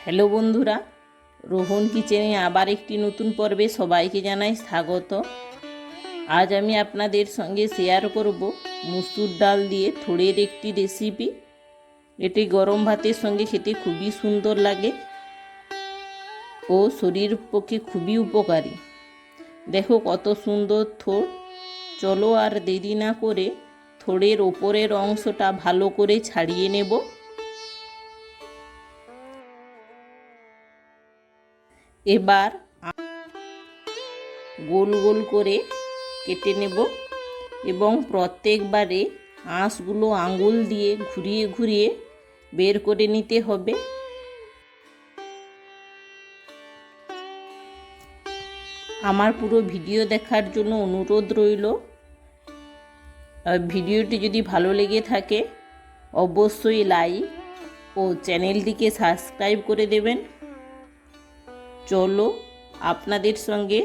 Hello বন্ধুরা, রোহন কিচেনে আবার একটি নতুন পর্বে সবাইকে জানাই স্বাগত। আজ আমি আপনাদের সঙ্গে শেয়ার করব মুসুর ডাল দিয়ে থোড়ের একটি রেসিপি। এটি গরম ভাতের সঙ্গে খেতে খুবই সুন্দর লাগে ও শরীর পক্ষে খুবই উপকারী। দেখো কত সুন্দর থোড়। চলো আর দেরি না করে থোড়ের ওপরের অংশটা ভালো করে ছাড়িয়ে নেব। এবার গোল গোল করে কেটে নেব এবং প্রত্যেকবারে আঁশগুলো আঙুল দিয়ে ঘুরিয়ে ঘুরিয়ে বের করে নিতে হবে। আমার পুরো ভিডিও দেখার জন্য অনুরোধ রইল। ভিডিওটি যদি ভালো লেগে থাকে অবশ্যই লাইক ও চ্যানেলটিকে সাবস্ক্রাইব করে দেবেন। চলো আপনাদের সঙ্গে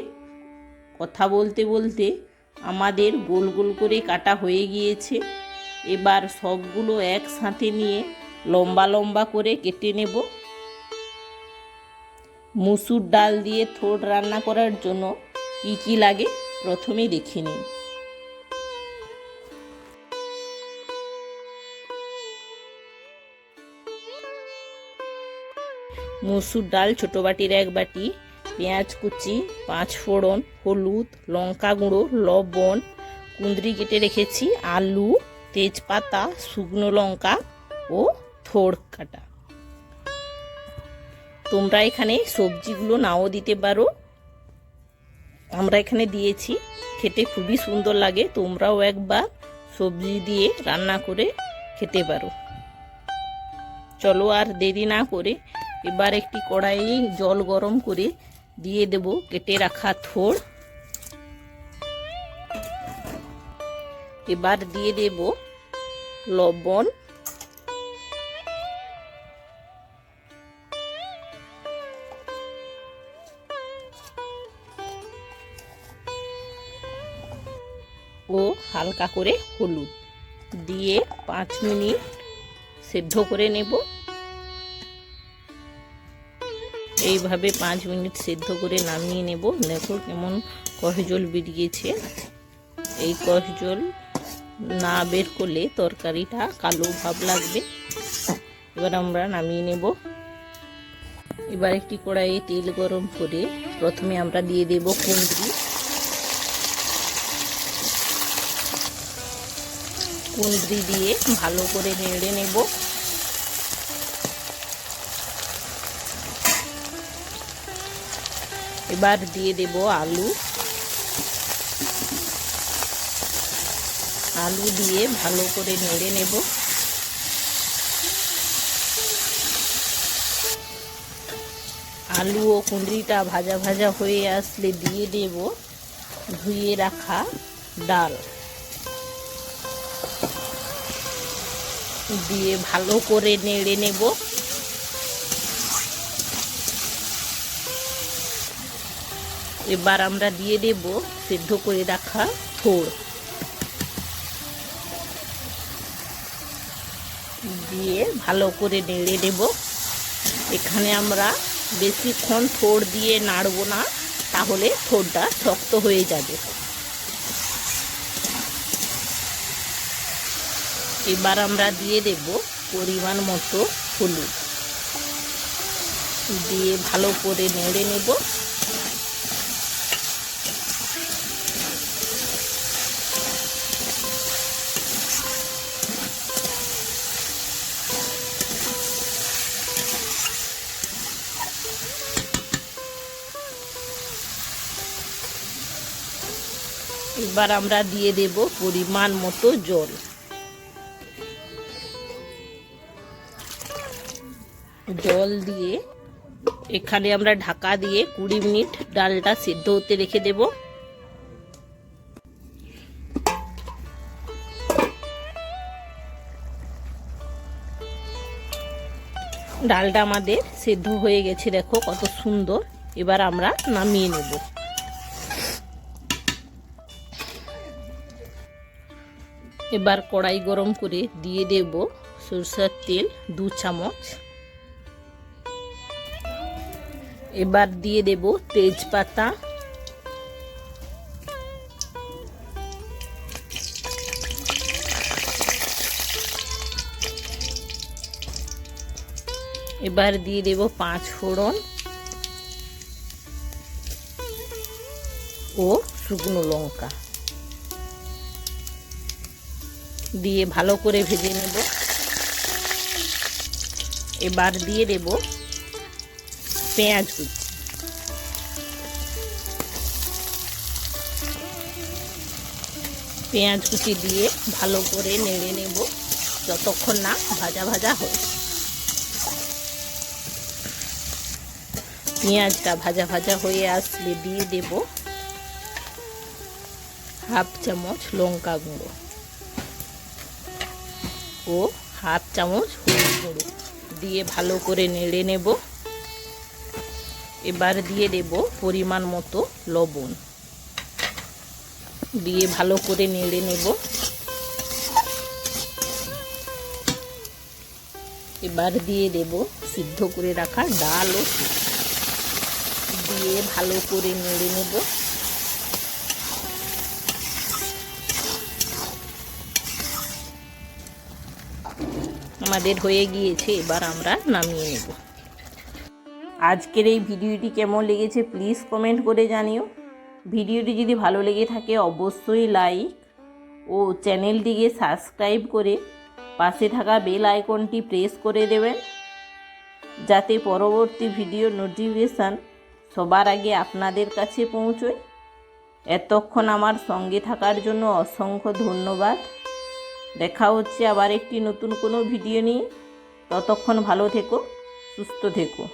কথা বলতে বলতে আমাদের গোল গোল করে কাটা হয়ে গিয়েছে। এবার সবগুলো একসাথে নিয়ে লম্বা লম্বা করে কেটে নেব। মুসুর ডাল দিয়ে থোড় রান্না করার জন্য কী কী লাগে প্রথমে দেখে নিন। মুসুর ডাল ছোটো বাটির 1 বাটি, পেঁয়াজ কুচি, 5 ফোড়ন, হলুদ, লঙ্কা গুঁড়ো, লবণ, কুঁদরি কেটে রেখেছি, আলু, তেজপাতা, শুকনো লঙ্কা ও থোড় কাটা। তোমরা এখানে সবজিগুলো নাও দিতে পারো, আমরা এখানে দিয়েছি। খেতে খুবই সুন্দর লাগে। তোমরাও একবার সবজি দিয়ে রান্না করে খেতে পারো। চলো আর দেরি না করে এবার একটি কড়াইয়ে জল গরম করে দিয়ে দেব কেটে রাখা থোড়। এবার দিয়ে দেব লবণ, ও হালকা করে হলুদ দিয়ে 5 মিনিট সেদ্ধ করে নেব। এইভাবে 5 মিনিট সেদ্ধ করে নামিয়ে নেব। দেখো কেমন কষজল বেরিয়েছে। এই কষজল না বের করলে তরকারিটা কালো ভাব লাগবে। এবার আমরা নামিয়ে নেব। এবার একটি কড়াইয়ে তেল গরম করে প্রথমে আমরা দিয়ে দেব কুঁদরি। কুঁদরি দিয়ে ভালো করে নেড়ে নেব। এবার দিয়ে দেব আলু। আলু দিয়ে ভালো করে নেড়ে নেব। আলু ও কুঁদরিটা ভাজা ভাজা হয়ে আসলে দিয়ে দেব ধুয়ে রাখা ডাল। দিয়ে ভালো করে নেড়ে নেব। এবার আমরা দিয়ে দেব সেদ্ধ করে রাখা থোড়। দিয়ে ভালো করে নেড়ে নেব। এখানে আমরা বেশিক্ষণ থোড় দিয়ে নাড়ব না, তাহলে থোড়টা শক্ত হয়ে যাবে। এবার আমরা দিয়ে দেব পরিমাণ মতো হলুদ। দিয়ে ভালো করে নেড়ে নেব। এবার আমরা দিয়ে দেব পরিমাণ মতো জল। জল দিয়ে এখানে আমরা ঢাকা দিয়ে 20 মিনিট ডালটা সিদ্ধ হতে রেখে দেব। ডালটা আমাদের সিদ্ধ হয়ে গেছে, দেখো কত সুন্দর। এবার আমরা নামিয়ে নেব। এবার কড়াই গরম করে দিয়ে দেব সরষের তেল 2 চামচ। এবার দিয়ে দেব তেজপাতা, এবার দিয়ে দেব 5 ফোড়ন ও শুকনো লঙ্কা দিয়ে ভালো করে ভেজে নেব। এবার দিয়ে দেব পেঁয়াজ কুচি, পেঁয়াজ কুচি দিয়ে ভালো করে নেড়ে নেব যতক্ষণ না ভাজা ভাজা হয়। পেঁয়াজটা ভাজা ভাজা হয়ে আসলে দিয়ে দেব হাফ চামচ লঙ্কা গুঁড়ো ও হাফ চামচ হলুদ গুঁড়ো দিয়ে ভালো করে নেড়ে নেব। এবার দিয়ে দেব পরিমাণ মতো লবণ দিয়ে ভালো করে নেড়ে নেব। এবার দিয়ে দেব সিদ্ধ করে রাখা ডাল ও দিয়ে ভালো করে নেড়ে নেব। আমাদের হয়ে গিয়েছে, এবার আমরা নামিয়ে নেব। আজকের এই ভিডিওটি কেমন লেগেছে প্লিজ কমেন্ট করে জানিও। ভিডিওটি যদি ভালো লেগে থাকে অবশ্যই লাইক ও চ্যানেলটিকে সাবস্ক্রাইব করে পাশে থাকা বেল আইকনটি প্রেস করে দেবেন, যাতে পরবর্তী ভিডিও নোটিফিকেশান সবার আগে আপনাদের কাছে পৌঁছয়। এতক্ষণ আমার সঙ্গে থাকার জন্য অসংখ্য ধন্যবাদ। দেখা হচ্ছে আবার একটি নতুন কোনো ভিডিও নিয়ে। ততক্ষণ ভালো থেকো, সুস্থ থেকো।